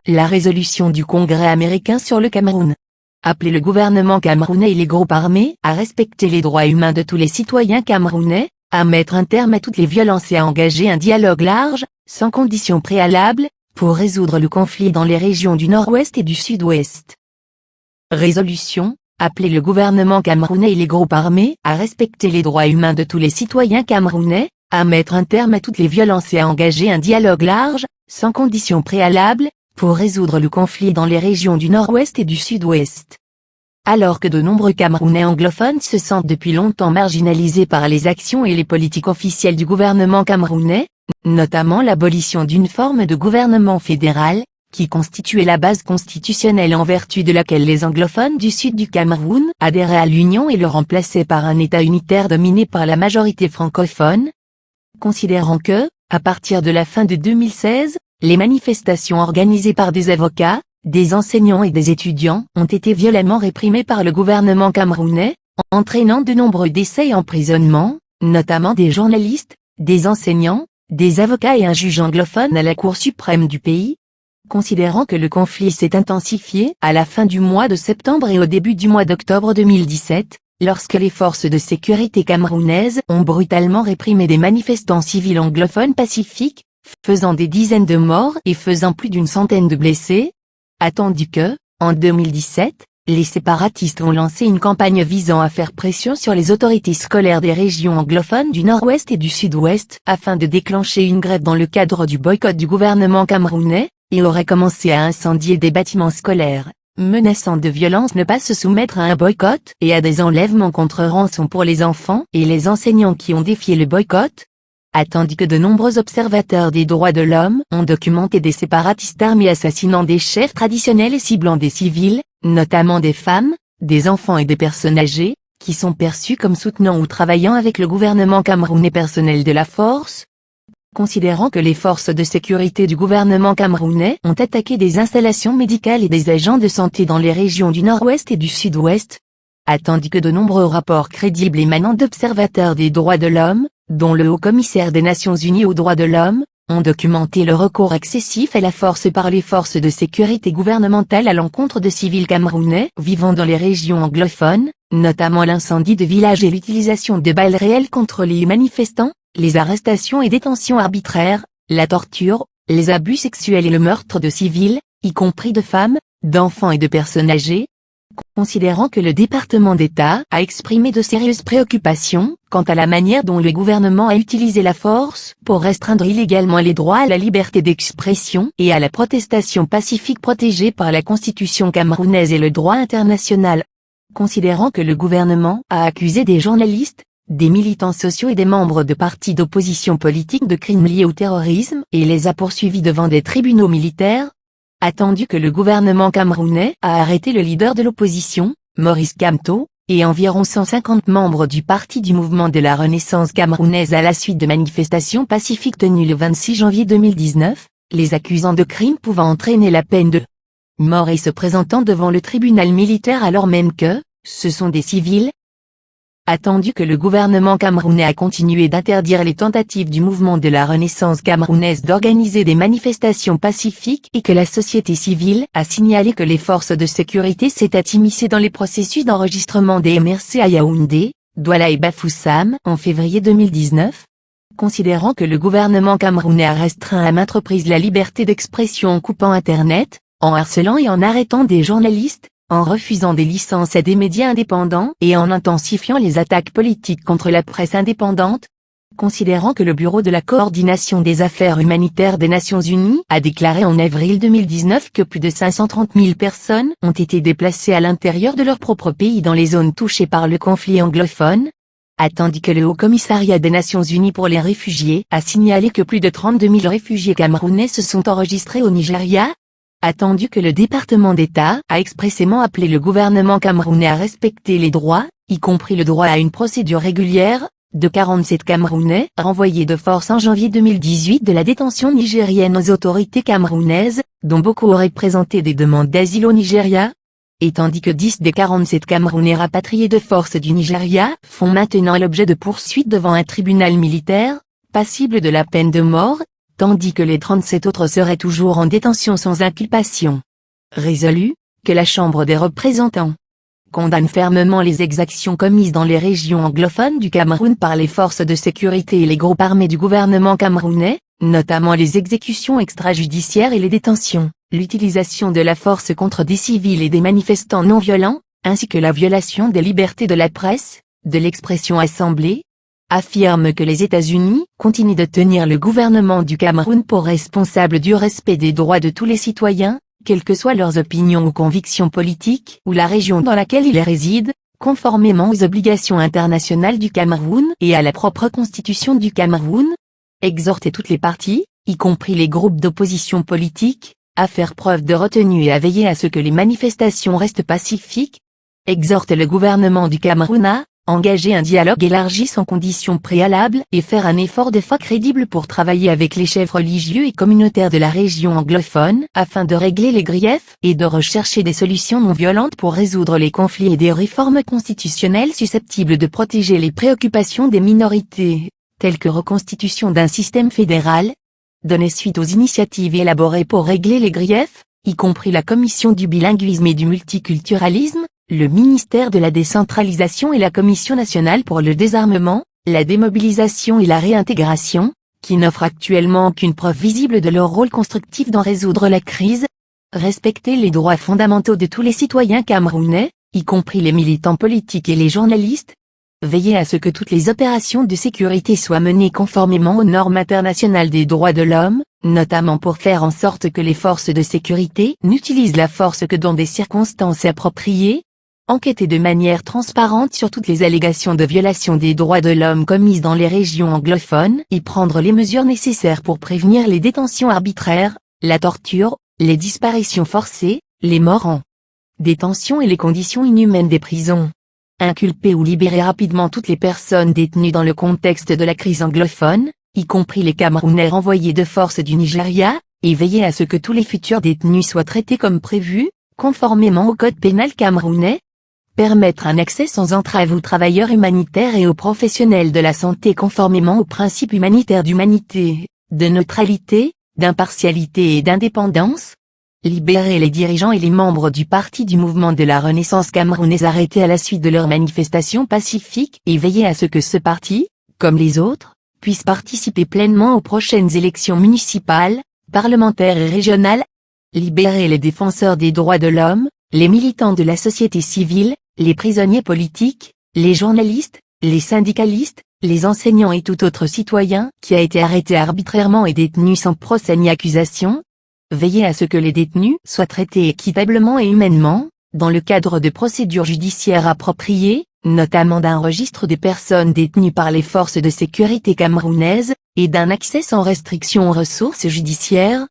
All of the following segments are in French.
La résolution du Congrès américain sur le Cameroun. Appeler le gouvernement camerounais et les groupes armés à respecter les droits humains de tous les citoyens camerounais, à mettre un terme à toutes les violences et à engager un dialogue large, sans conditions préalables, pour résoudre le conflit dans les régions du Nord-Ouest et du Sud-Ouest. Résolution. Appeler le gouvernement camerounais et les groupes armés à respecter les droits humains de tous les citoyens camerounais, à mettre un terme à toutes les violences et à engager un dialogue large, sans conditions préalables, pour résoudre le conflit dans les régions du Nord-Ouest et du Sud-Ouest. Alors que de nombreux Camerounais anglophones se sentent depuis longtemps marginalisés par les actions et les politiques officielles du gouvernement camerounais, notamment l'abolition d'une forme de gouvernement fédéral, qui constituait la base constitutionnelle en vertu de laquelle les anglophones du sud du Cameroun adhéraient à l'Union et le remplaçaient par un État unitaire dominé par la majorité francophone. Considérant que, à partir de la fin de 2016, les manifestations organisées par des avocats, des enseignants et des étudiants ont été violemment réprimées par le gouvernement camerounais, entraînant de nombreux décès et emprisonnements, notamment des journalistes, des enseignants, des avocats et un juge anglophone à la Cour suprême du pays. Considérant que le conflit s'est intensifié à la fin du mois de septembre et au début du mois d'octobre 2017, lorsque les forces de sécurité camerounaises ont brutalement réprimé des manifestants civils anglophones pacifiques, faisant des dizaines de morts et faisant plus d'une centaine de blessés, attendu que, en 2017, les séparatistes ont lancé une campagne visant à faire pression sur les autorités scolaires des régions anglophones du Nord-Ouest et du Sud-Ouest afin de déclencher une grève dans le cadre du boycott du gouvernement camerounais, et aurait commencé à incendier des bâtiments scolaires, menaçant de violence ne pas se soumettre à un boycott et à des enlèvements contre rançon pour les enfants et les enseignants qui ont défié le boycott. Attendu que de nombreux observateurs des droits de l'homme ont documenté des séparatistes armés assassinant des chefs traditionnels et ciblant des civils, notamment des femmes, des enfants et des personnes âgées, qui sont perçus comme soutenant ou travaillant avec le gouvernement camerounais personnel de la force. Considérant que les forces de sécurité du gouvernement camerounais ont attaqué des installations médicales et des agents de santé dans les régions du Nord-Ouest et du Sud-Ouest, attendu que de nombreux rapports crédibles émanant d'observateurs des droits de l'homme, dont le Haut-Commissaire des Nations Unies aux droits de l'homme, ont documenté le recours excessif à la force par les forces de sécurité gouvernementales à l'encontre de civils camerounais vivant dans les régions anglophones, notamment l'incendie de villages et l'utilisation de balles réelles contre les manifestants, les arrestations et détentions arbitraires, la torture, les abus sexuels et le meurtre de civils, y compris de femmes, d'enfants et de personnes âgées. Considérant que le département d'État a exprimé de sérieuses préoccupations quant à la manière dont le gouvernement a utilisé la force pour restreindre illégalement les droits à la liberté d'expression et à la protestation pacifique protégée par la Constitution camerounaise et le droit international. Considérant que le gouvernement a accusé des journalistes, des militants sociaux et des membres de partis d'opposition politique de crimes liés au terrorisme et les a poursuivis devant des tribunaux militaires. Attendu que le gouvernement camerounais a arrêté le leader de l'opposition, Maurice Kamto, et environ 150 membres du Parti du mouvement de la Renaissance camerounaise à la suite de manifestations pacifiques tenues le 26 janvier 2019, les accusant de crimes pouvant entraîner la peine de mort et se présentant devant le tribunal militaire alors même que, ce sont des civils. Attendu que le gouvernement camerounais a continué d'interdire les tentatives du mouvement de la Renaissance camerounaise d'organiser des manifestations pacifiques et que la société civile a signalé que les forces de sécurité s'étaient immiscées dans les processus d'enregistrement des MRC à Yaoundé, Douala et Bafoussam en février 2019. Considérant que le gouvernement camerounais a restreint à maintes reprises la liberté d'expression en coupant Internet, en harcelant et en arrêtant des journalistes, en refusant des licences à des médias indépendants et en intensifiant les attaques politiques contre la presse indépendante. Considérant que le Bureau de la coordination des affaires humanitaires des Nations Unies a déclaré en avril 2019 que plus de 530 000 personnes ont été déplacées à l'intérieur de leur propre pays dans les zones touchées par le conflit anglophone. Attendu que le Haut-Commissariat des Nations Unies pour les réfugiés a signalé que plus de 32 000 réfugiés camerounais se sont enregistrés au Nigeria. Attendu que le département d'État a expressément appelé le gouvernement camerounais à respecter les droits, y compris le droit à une procédure régulière, de 47 Camerounais renvoyés de force en janvier 2018 de la détention nigérienne aux autorités camerounaises, dont beaucoup auraient présenté des demandes d'asile au Nigeria. Et tandis que 10 des 47 Camerounais rapatriés de force du Nigeria font maintenant l'objet de poursuites devant un tribunal militaire, passible de la peine de mort. tandis que les 37 autres seraient toujours en détention sans inculpation. Résolu, que la Chambre des représentants condamne fermement les exactions commises dans les régions anglophones du Cameroun par les forces de sécurité et les groupes armés du gouvernement camerounais, notamment les exécutions extrajudiciaires et les détentions, l'utilisation de la force contre des civils et des manifestants non violents, ainsi que la violation des libertés de la presse, de l'expression assemblée, affirme que les États-Unis continuent de tenir le gouvernement du Cameroun pour responsable du respect des droits de tous les citoyens, quelles que soient leurs opinions ou convictions politiques ou la région dans laquelle ils résident, conformément aux obligations internationales du Cameroun et à la propre constitution du Cameroun. Exhorter toutes les parties, y compris les groupes d'opposition politique, à faire preuve de retenue et à veiller à ce que les manifestations restent pacifiques. Exhorte le gouvernement du Cameroun à engager un dialogue élargi sans conditions préalables et faire un effort de foi crédible pour travailler avec les chefs religieux et communautaires de la région anglophone afin de régler les griefs et de rechercher des solutions non violentes pour résoudre les conflits et des réformes constitutionnelles susceptibles de protéger les préoccupations des minorités, telles que reconstitution d'un système fédéral. Donner suite aux initiatives élaborées pour régler les griefs, y compris la Commission du bilinguisme et du multiculturalisme, le ministère de la décentralisation et la Commission nationale pour le désarmement, la démobilisation et la réintégration, qui n'offrent actuellement aucune preuve visible de leur rôle constructif dans résoudre la crise. Respecter les droits fondamentaux de tous les citoyens camerounais, y compris les militants politiques et les journalistes. Veiller à ce que toutes les opérations de sécurité soient menées conformément aux normes internationales des droits de l'homme, notamment pour faire en sorte que les forces de sécurité n'utilisent la force que dans des circonstances appropriées. Enquêter de manière transparente sur toutes les allégations de violation des droits de l'homme commises dans les régions anglophones et prendre les mesures nécessaires pour prévenir les détentions arbitraires, la torture, les disparitions forcées, les morts en détention et les conditions inhumaines des prisons. Inculper ou libérer rapidement toutes les personnes détenues dans le contexte de la crise anglophone, y compris les Camerounais renvoyés de force du Nigeria, et veiller à ce que tous les futurs détenus soient traités comme prévu, conformément au code pénal camerounais. Permettre un accès sans entrave aux travailleurs humanitaires et aux professionnels de la santé conformément aux principes humanitaires d'humanité, de neutralité, d'impartialité et d'indépendance. Libérer les dirigeants et les membres du Parti du mouvement de la Renaissance camerounaise arrêtés à la suite de leurs manifestations pacifiques et veiller à ce que ce parti, comme les autres, puisse participer pleinement aux prochaines élections municipales, parlementaires et régionales. Libérer les défenseurs des droits de l'homme, les militants de la société civile, les prisonniers politiques, les journalistes, les syndicalistes, les enseignants et tout autre citoyen qui a été arrêté arbitrairement et détenu sans procès ni accusation. Veiller à ce que les détenus soient traités équitablement et humainement, dans le cadre de procédures judiciaires appropriées, notamment d'un registre des personnes détenues par les forces de sécurité camerounaises, et d'un accès sans restriction aux ressources judiciaires.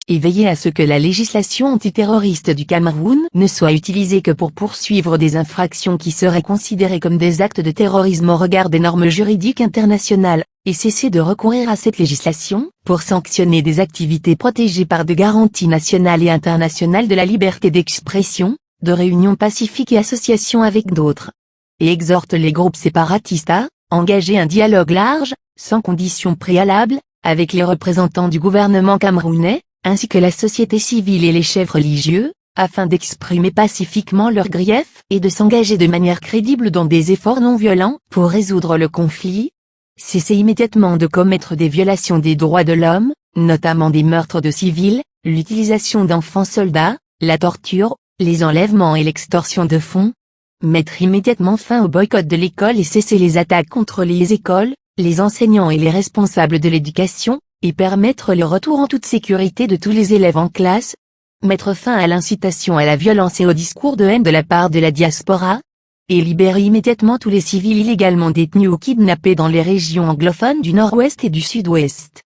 Et veiller à ce que la législation antiterroriste du Cameroun ne soit utilisée que pour poursuivre des infractions qui seraient considérées comme des actes de terrorisme au regard des normes juridiques internationales, et cesser de recourir à cette législation pour sanctionner des activités protégées par des garanties nationales et internationales de la liberté d'expression, de réunion pacifique et association avec d'autres. Et exhorte les groupes séparatistes à engager un dialogue large, sans conditions préalables, avec les représentants du gouvernement camerounais, ainsi que la société civile et les chefs religieux, afin d'exprimer pacifiquement leurs griefs et de s'engager de manière crédible dans des efforts non violents pour résoudre le conflit. Cesser immédiatement de commettre des violations des droits de l'homme, notamment des meurtres de civils, l'utilisation d'enfants soldats, la torture, les enlèvements et l'extorsion de fonds. Mettre immédiatement fin au boycott de l'école et cesser les attaques contre les écoles, les enseignants et les responsables de l'éducation, et permettre le retour en toute sécurité de tous les élèves en classe. Mettre fin à l'incitation à la violence et au discours de haine de la part de la diaspora. Et libérer immédiatement tous les civils illégalement détenus ou kidnappés dans les régions anglophones du Nord-Ouest et du Sud-Ouest.